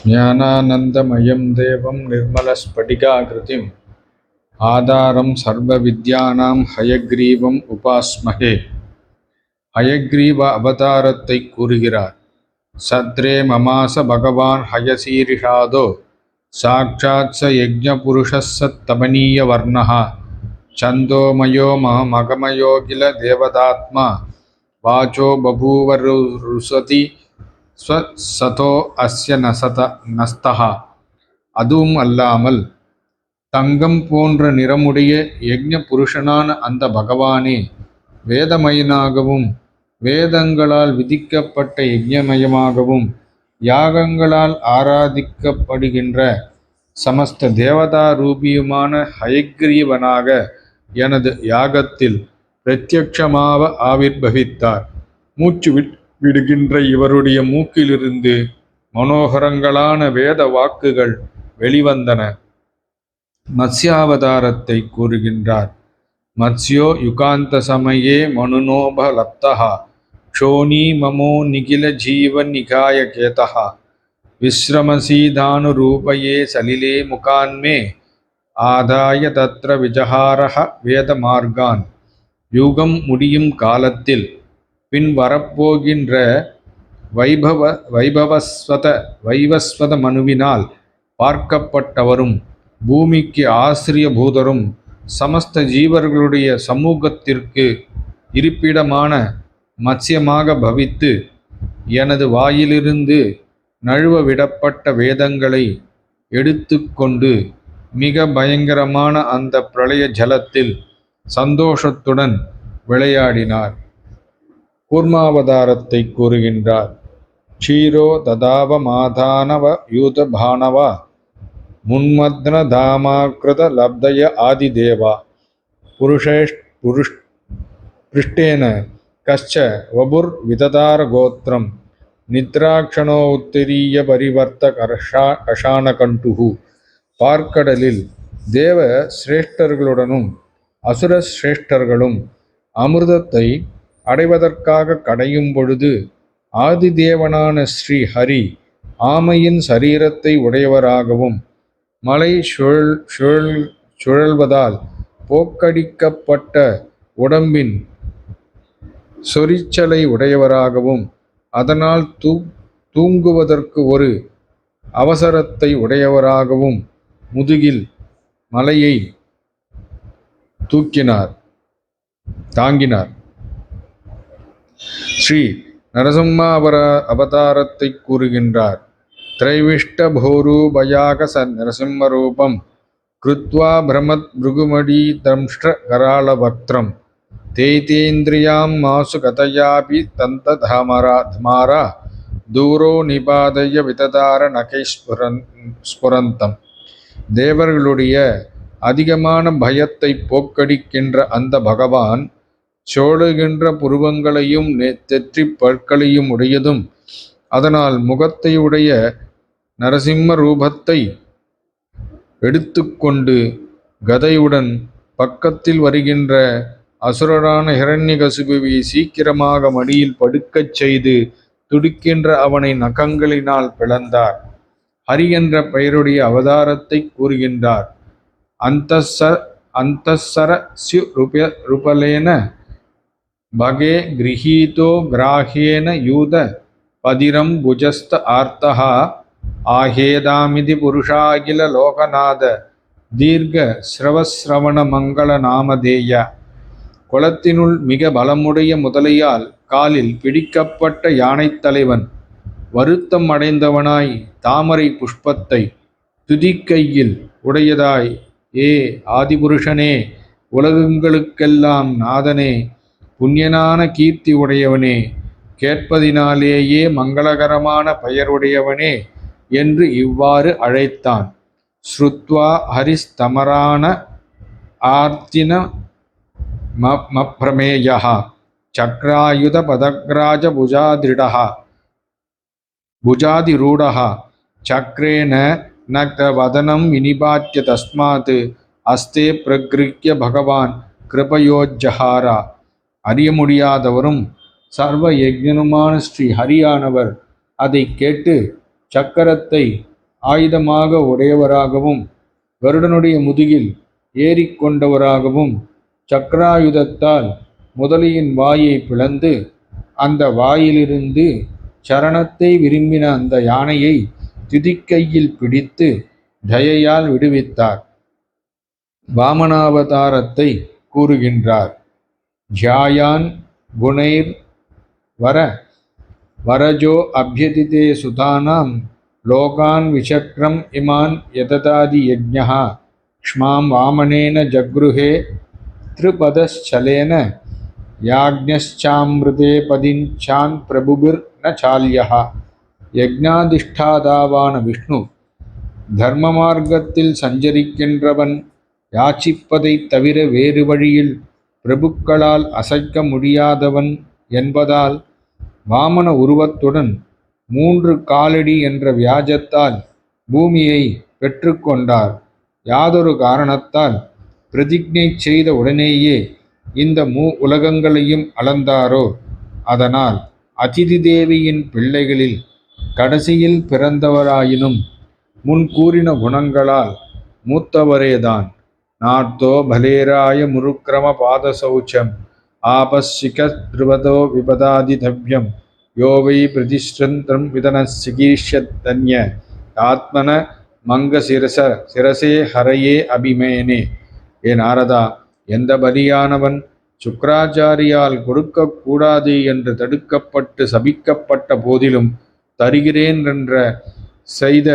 ज्ञानानन्दमयं देवं निर्मलस्फटिकाकृतिम् आधारं सर्वविद्यानां हयग्रीवम् उपास्महे. हयग्रीव அவதாரத்தை கூறுகிறார். சத்ரே மமாச பகவான் ஹயசீரிஷாதோ சாட்சாத் ச யஜ்ஞபுருஷः சத்தமனீய வர்ணः சந்தோமயோ மகமயோ கில தேவதாத்மா வாச்சோ பபூவ ருசதி ஸ்வசதோ அஸ்ய நஸ்தஹா. அதுவும் அல்லாமல் தங்கம் போன்ற நிறமுடைய யஜ்ஞ புருஷனான அந்த பகவானே வேதமயனாகவும் வேதங்களால் விதிக்கப்பட்ட யஜ்ஞமயமாகவும் யாகங்களால் ஆராதிக்கப்படுகின்ற சமஸ்த தேவதா ரூபியுமான ஹயக்ரீவனாக எனது யாகத்தில் பிரத்யக்ஷமாக ஆவிர்பவித்தார். மூச்சு விடுகின்ற இவருடைய மூக்கிலிருந்து மனோகரங்களான வேத வாக்குகள் வெளிவந்தன. மத்ஸ்யாவதாரத்தை கூறுகின்றார். மத்ஸ்யோ யுகாந்த சமயே மனுனோபலப்தஹா க்ஷோணி மமோ நிகில ஜீவ நிகாய கேதஹா விஸ்ரமசீதானுரூபயே சலிலே முகான்மே ஆதாய தத்ர விஜஹாரஹ வேத மார்கான். யுகம் முடியும் காலத்தில் பின் வரப்போகின்ற வைவஸ்வத மனுவினால் பார்க்கப்பட்டவரும் பூமிக்கு ஆசிரிய பூதரும் சமஸ்த ஜீவர்களுடைய சமூகத்திற்கு இருப்பிடமான மத்ஸ்யமாக பவித்து எனது வாயிலிருந்து நழுவ விடப்பட்ட வேதங்களை எடுத்து கொண்டு மிக பயங்கரமான அந்த பிரளய ஜலத்தில் சந்தோஷத்துடன் விளையாடினார். கூர்மாவதாரத்தை கூறுகின்றார். க்ஷீரோ ததாவ மாதானவ யூத பானவா முன்மத்ன தாமாக்ருத லப்தய ஆதிதேவா புருஷ்டேன கஷ்ச வபுர் விததார கோத்திரம் நித்ராக்ஷணோ உத்தரீய பரிவர்த்த கஷான கண்டுகு. பார்க்கடலில் தேவ சிரேஷ்டர்களுடனும் அசுர சிரேஷ்டர்களும் அமிர்தத்தை அடைவதற்காக கடையும் பொழுது ஆதிதேவனான ஸ்ரீ ஹரி ஆமையின் சரீரத்தை உடையவராகவும் மலை சுழல்வதால் போக்கடிக்கப்பட்ட உடம்பின் சொரிச்சலை உடையவராகவும் அதனால் தூங்குவதற்கு ஒரு அவசரத்தை உடையவராகவும் முதுகில் மலையை தாங்கினார். ஸ்ரீ நரசிம்ம அவதாரத்தை கூறுகின்றார். திரைவிஷ்ட போரூபயாக நரசிம்ம ரூபம் கிருத்வா பிரமத் பிருகுமடி தம்ஷ்ட கராள பக்திரம் தேதேந்திரியாம் மாசு கதையாபி தந்த தமாரா தூரோ நிபாதய விததார நகை ஸ்புரந்தம். தேவர்களுடைய அதிகமான பயத்தை போக்கடிக்கின்ற அந்த பகவான் சோழுகின்ற புருவங்களையும் தெற்றி பற்களையும் உடையதும் அதனால் முகத்தை உடைய நரசிம்ம ரூபத்தை எடுத்துக்கொண்டு கதையுடன் பக்கத்தில் வருகின்ற அசுரரான ஹிரண்யகசிபுவை சீக்கிரமாக மடியில் படுக்கச் செய்து துடிக்கின்ற அவனை நகங்களினால் பிளந்தார். ஹரி என்ற பெயருடைய அவதாரத்தை கூறுகின்றார். அந்தசர ரூபலேன பகே கிரஹீதோ கிராஹேன யூத பதிரம் புஜஸ்த ஆர்த்தஹா ஆஹேதாமிதி புருஷாகில லோகநாத தீர்க்க ஸ்ரவஸ்ரவண மங்கள நாமதேய. குளத்தினுள் மிக பலமுடைய முதலையால் காலில் பிடிக்கப்பட்ட யானைத் தலைவன் வருத்தம் அடைந்தவனாய் தாமரை புஷ்பத்தை துதிக்கையில் உடையதாய், ஏ ஆதிபுருஷனே, உலகங்களுக்கெல்லாம் நாதனே, புண்ணியனான கீர்த்தி உடையவனே, கேட்பதினாலேயே மங்களகரமான பெயருடையவனே என்று இவ்வாறு அழைத்தான். ஸ்ருத்வா ஹரிஸ்தமரான ஆர்த்தின மப்ரமேயः சக்ராயுத பதக்ராஜ புஜாதிரூடः சக்ரேன ந வதனம் வினிபாத்ய தஸ்மாத் அஸ்தே பிரகிருக்ய பகவான் கிருபயோஜ்ஜஹாரா. அறிய முடியாதவரும் சர்வ யஜ்ஞனுமான ஸ்ரீ ஹரியானவர் அதை கேட்டு சக்கரத்தை ஆயுதமாக உடையவராகவும் கருடனுடைய முதுகில் ஏறிக்கொண்டவராகவும் சக்கராயுதத்தால் முதலையின் வாயை பிளந்து அந்த வாயிலிருந்து சரணத்தை விரும்பின அந்த யானையை துதிக்கையில் பிடித்து தயையால் விடுவித்தார். வாமனாவதாரத்தை கூறுகின்றார். ஜாயான் குணைர் வர வரஜோ அபியதிதே சுதானாம் லோகான் விஷக்ரம் இமான் யததாதி யஜ்ஞः க்ஷ்மாம் வாமனேன ஜக்ருஹே த்ரிபதச்சலேன யாக்ஞச்சாமிருதே பதிஞ்சான் பிரபுபிர் ந சால்யः. யக்ஞாதிஷ்டாதாவான விஷ்ணு தர்ம மார்க்கத்தில் சஞ்சரிக்கின்றவன் யாச்சிப்பதைத் தவிர வேறு வழியில் பிரபுக்களால் அசைக்க முடியாதவன் என்பதால் வாமன உருவத்துடன் 3 காலடி என்ற வியாஜத்தால் பூமியை பெற்றுக்கொண்டார். யாதொரு காரணத்தால் பிரதிஜ்ஞை செய்த உடனேயே இந்த உலகங்களையும் அளந்தாரோ அதனால் அதிதி தேவியின் பிள்ளைகளில் கடைசியில் பிறந்தவராயினும் முன் கூறின குணங்களால் மூத்தவரேதான். நார்த்தோ பலேராய முருக்கிரம பாதசௌச்சம் ஆபஸ்சிக திருவதோ விபதாதிதவ்யம் யோவை பிரதிஷ்டந்திரம் விதன சிகீஷ்யதன்ய ஆத்மன மங்க சிரசே ஹரையே அபிமேனே. ஏ நாரதா, எந்த பலியானவன் சுக்கராச்சாரியால் கொடுக்கக்கூடாது என்று தடுக்கப்பட்டு சபிக்கப்பட்ட போதிலும் தருகிறேன் என்ற செய்த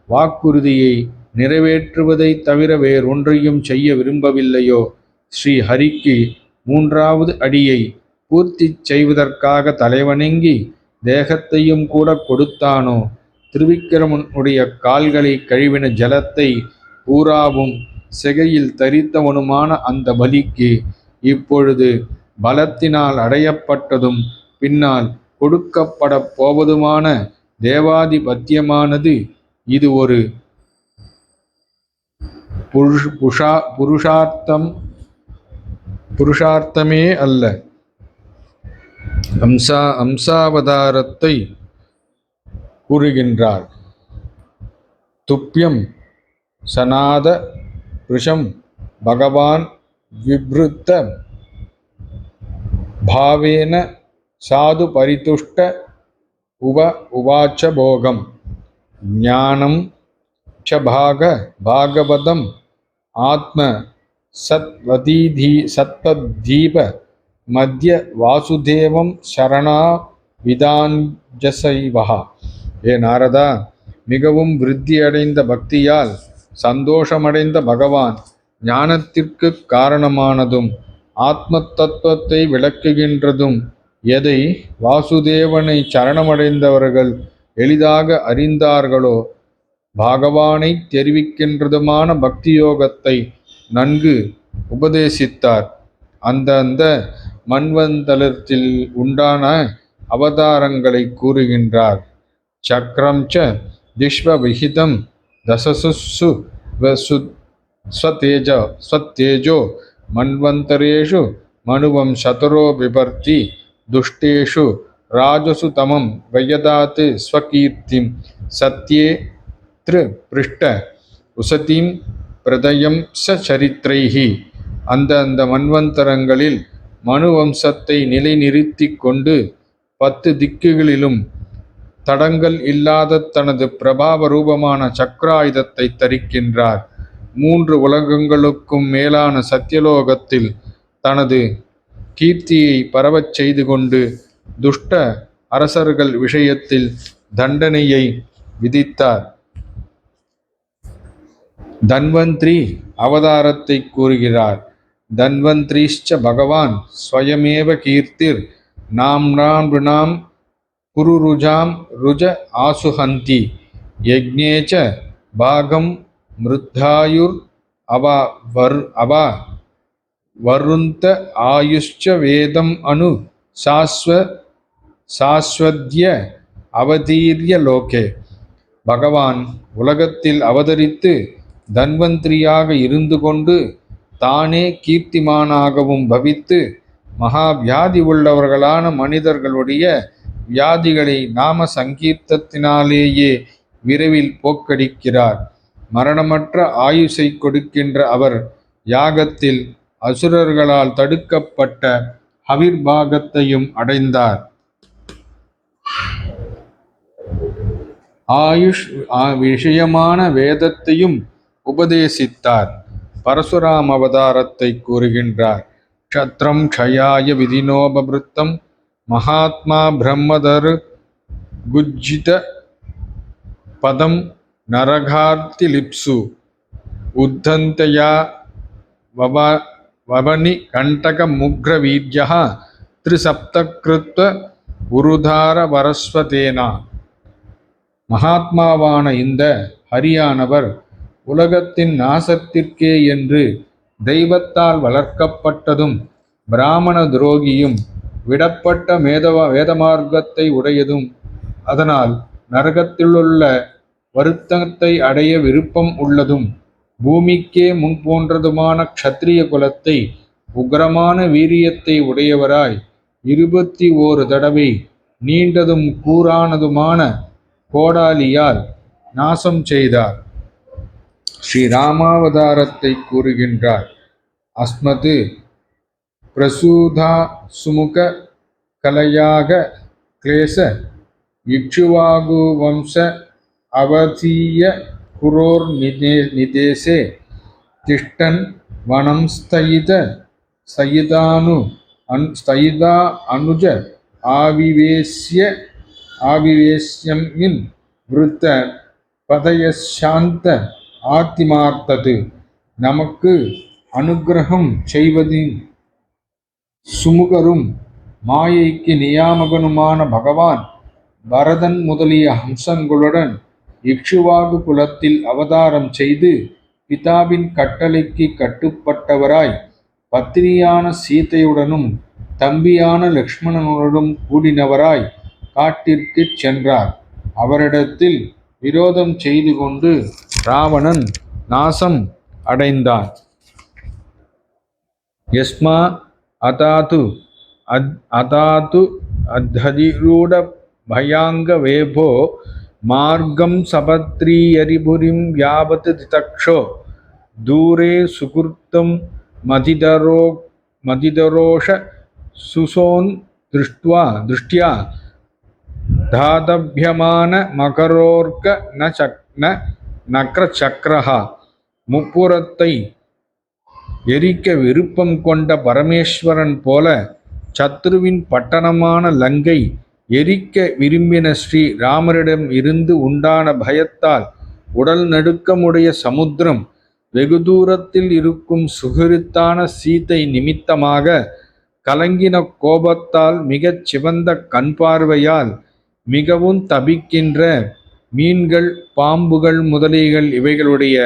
வாக்குறுதியை நிறைவேற்றுவதைத் தவிர வேறொன்றையும் செய்ய விரும்பவில்லையோ, ஸ்ரீ ஹரிக்கு 3வது அடியை பூர்த்தி செய்வதற்காக தலைவணங்கி தேகத்தையும் கூட கொடுத்தானோ, திருவிக்கிரமனுடைய கால்களை கழுவின ஜலத்தை பூராவும் சிகையில் தரித்தவனுமான அந்த பலிக்கு இப்பொழுது பலத்தினால் அடையப்பட்டதும் பின்னால் கொடுக்கப்பட போவதுமான தேவாதிபத்தியமானது இது ஒரு புருஷார்த்தமே அல்ல. அம்சாவதாரத்தை கூறுகின்றார். துப்பியம் சநாத ருஷம் பகவான் விப்ருத்த பாவேன சாது பரிதுஷ்ட உவாச்ச போகம் ஞானம் ச பாகவதம் ஆத்ம சத்வதீப மத்திய வாசுதேவம் சரணா விதாஞ்சசைவஹா. ஏ நாரதா, மிகவும் விருத்தியடைந்த பக்தியால் சந்தோஷமடைந்த பகவான் ஞானத்திற்கு காரணமானதும் ஆத்ம தத்துவத்தை விளக்குகின்றதும் எதை வாசுதேவனை சரணமடைந்தவர்கள் எளிதாக அறிந்தார்களோ பகவானை தெரிவிக்கின்றதுமான பக்தியோகத்தை நன்கு உபதேசித்தார். அந்த மன்வந்தரத்தில் உண்டான அவதாரங்களை கூறுகின்றார். சக்கரம் ச திஷ்வ விஹிதம் தசசுசு ஸ்வத்தேஜோ மன்வந்தரேஷு மனுவம் சதரோ பிபர்த்தி துஷ்டேஷு ராஜசு தமம் வயதாத் ஸ்வகீர்த்திம் சத்யே பிருஷ்ட உசதிம் பிரதயம் சரித்திரைஹி. அந்த மன்வந்தரங்களில் மனு வம்சத்தை நிலைநிறுத்தி கொண்டு 10 திக்குகளிலும் தடங்கள் இல்லாத தனது பிரபாவ ரூபமான சக்கராயுதத்தை தரிக்கின்றார். 3 உலகங்களுக்கும் மேலான சத்தியலோகத்தில் தனது கீர்த்தியை பரவச் செய்து கொண்டு துஷ்ட அரசர்கள் விஷயத்தில் தண்டனையை விதித்தார். தன்வந்திரி அவதாரத்தை கூறுகிறார். தன்வந்திரிஷ்ச பகவான் ஸ்வயமேவ கீர்த்திர் நாம்னாம் குருருஜாம் ருஜ ஆசுஹந்தி யஜ்ஞேச பாகம் மிருத்தாயுர் அவா வருந்த ஆயுஷ்ச வேதம் அனு சாஸ்வத்ய அவதீர்ய லோகே. பகவான் உலகத்தில் அவதரித்து தன்வந்திரியாக இருந்து கொண்டு தானே கீர்த்திமானாகவும் பவித்து மகா வியாதி உள்ளவர்களான மனிதர்களுடைய வியாதிகளை நாம சங்கீர்த்தத்தினாலேயே விரைவில் போக்கடிக்கிறார். மரணமற்ற ஆயுசை கொடுக்கின்ற அவர் யாகத்தில் அசுரர்களால் தடுக்கப்பட்ட ஹவிர்பாகத்தையும் அடைந்தார். ஆயுஷ் விஷயமான வேதத்தையும் உபதேசித்தார். பரசுராம் அவதாரத்தை கூறுகின்றார். க்ஷத்ரம் க்ஷயாய விதினோபவிருத்தம் மகாத்மா பிரம்மதரு குஜ்ஜித பதம் நரகார்த்தி லிப்சு உத்தந்தயா வவனி கண்டக முக்ர வீர்யா திரிசப்தகிருத்வ உருதார வரஸ்வதேனா. மகாத்மாவான இந்த ஹரியானவர் உலகத்தின் நாசத்திற்கே என்று தெய்வத்தால் வளர்க்கப்பட்டதும் பிராமண துரோகியும் விடப்பட்ட வேதமார்க்கத்தை உடையதும் அதனால் நரகத்திலுள்ள வருத்தத்தை அடைய விருப்பம் உள்ளதும் பூமிக்கே முன் போன்றதுமான க்ஷத்ரிய குலத்தை உக்ரமான வீரியத்தை உடையவராய் 21 தடவை நீண்டதும் கூரானதுமான கோடாலியால் நாசம் செய்தார். ஸ்ரீராமாவதாரத்தை கூறுகின்றார். அஸ்மது பிரசூதா சுமுக கலையாக கிளேச இக்ஷுவாகு வம்ச அவதீய குரோர் நிதேசே திஷ்டன் வனம் ஸ்தயிதா அனுஜ ஆவிவேஸ்யம் இன் விருத்த பதயசாந்த ஆத்திமார்த்தது. நமக்கு அனுக்கிரகம் செய்வதின் சுமுகரும் மாயைக்கு நியாமகனுமான பகவான் பரதன் முதலிய ஹம்சங்களுடன் இக்ஷுவாகு குலத்தில் அவதாரம் செய்து பிதாவின் கட்டளைக்கு கட்டுப்பட்டவராய் பத்தினியான சீதையுடனும் தம்பியான லக்ஷ்மணனுடனும் கூடினவராய் காட்டிற்கு சென்றார். அவரிடத்தில் விரோதம் செய்து கொண்டு ராவணன் நாசம் அடைந்தான். யஸ்மா அதாது அத்ததிரூட பயாங்க வேபோ மார்க்கம் சபத்ரீயரிபுரிம் யாவத் திதக்ஷோ தூரே சுகுர்த்தம் மதிதரோஷ சுசோன் திருஷ்டியா தாதபியமான மகரோர்க நக்ரசக்ரஹா. முப்புறத்தை எரிக்க விருப்பம் கொண்ட பரமேஸ்வரன் போல சத்ருவின் பட்டணமான லங்கை எரிக்க விரும்பின ஸ்ரீ ராமரிடம் இருந்து உண்டான பயத்தால் உடல் நடுக்கமுடைய சமுத்திரம் வெகு தூரத்தில் இருக்கும் சுகிருத்தான சீதை நிமித்தமாக கலங்கின கோபத்தால் மிகச் சிவந்த கண் பார்வையால் மிகவும் தபிக்கின்ற மீன்கள் பாம்புகள் முதலிகள் இவைகளுடைய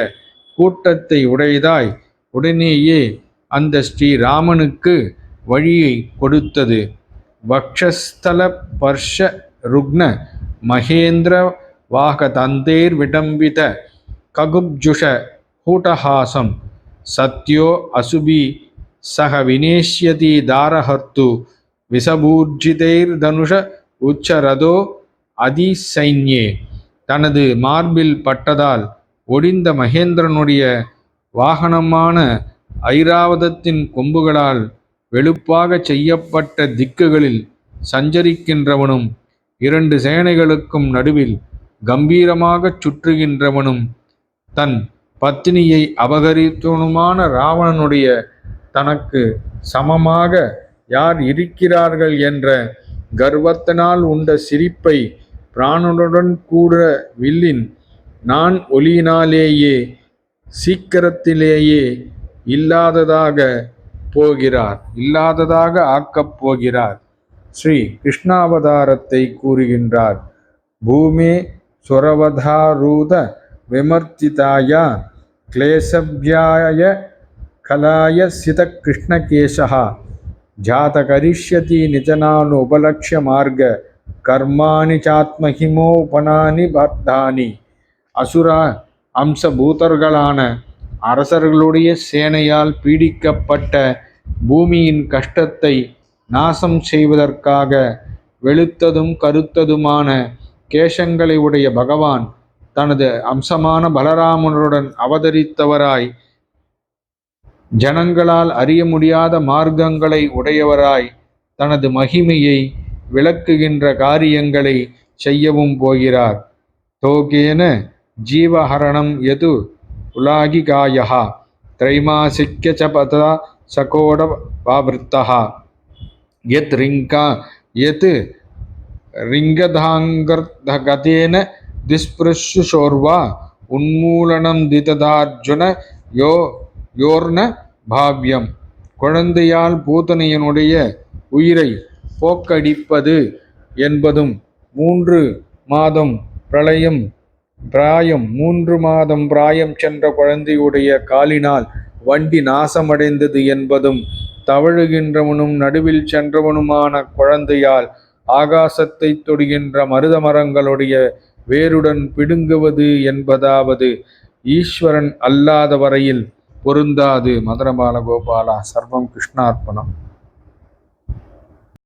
கூட்டத்தை உடையதாய் உடனேயே அந்த ஸ்ரீராமனுக்கு வழியை கொடுத்தது. வக்ஷஸ்தல பர்ஷ ருக்ன மகேந்திர வாகதந்தேர் விடம்பித ககுப்ஜுஷ கூட்டஹாசம் சத்யோ அசுபி சக வினேஷ்யதி தாரஹர்த்து விசபூர்ஜிதைர் தனுஷ உச்சரதோ அதிசைன்யே. தனது மார்பில் பட்டதால் ஒடிந்த மகேந்திரனுடைய வாகனமான ஐராவதத்தின் கொம்புகளால் வெளுப்பாக செய்யப்பட்ட திக்குகளில் சஞ்சரிக்கின்றவனும் 2 சேனைகளுக்கும் நடுவில் கம்பீரமாகச் சுற்றுகின்றவனும் தன் பத்தினியை அபகரித்தவனுமான ராவணனுடைய தனக்கு சமமாக யார் இருக்கிறார்கள் என்ற கர்வத்தினால் உண்ட சிரிப்பை பிராணனுடன் கூட வில்லின் நான் ஒலியினாலேயே சீக்கிரத்திலேயே இல்லாததாக ஆக்கப் போகிறார். ஸ்ரீ கிருஷ்ணாவதாரத்தை கூறுகின்றார். பூமே சுரவதாரூத விமர்த்திதாய கிளேசவ்யாய கலாய சித கிருஷ்ணகேசா ஜாதகரிஷ்யதி நிஜனானு உபலக்ஷ்ய மார்க கர்மாணி சாத்மஹிமோ உபனானி பத்தானி. அசுர அம்சபூதர்களான அரசர்களுடைய சேனையால் பீடிக்கப்பட்ட பூமியின் கஷ்டத்தை நாசம் செய்வதற்காக வெளுத்ததும் கருத்ததுமான கேசங்களை உடைய பகவான் தனது அம்சமான பலராமனுடன் அவதரித்தவராய், ஜனங்களால் அறிய முடியாத மார்க்கங்களை உடையவராய், தனது மகிமையை விளக்குகின்ற காரியங்களை செய்யவும் போகிறார். தோகேன ஜீவஹரணம் எது உலாகிகாயா திரைமாசிக்ய ச பதா சகோட வாவிருத்தா யத் ரிங்கதாங்கர்தகதேன திஸ்பிருஷ்யு ஷோர்வா உன்மூலனம் திததார்ஜுன யோர்ன பாவ்யம். குழந்தையால் பூதனையனுடைய உயிரை போக்கடிப்பது என்பதும் 3 மாதம் பிராயம் சென்ற குழந்தையுடைய காலினால் வண்டி நாசமடைந்தது என்பதும், தவழுகின்றவனும் நடுவில் சென்றவனுமான குழந்தையால் ஆகாசத்தை தொடுகின்ற மருத மரங்களுடைய வேருடன் பிடுங்குவது என்பதாவது ஈஸ்வரன் அல்லாத வரையில் பொருந்தாது. மதுரபால கோபாலா. சர்வம் கிருஷ்ணார்ப்பணம்.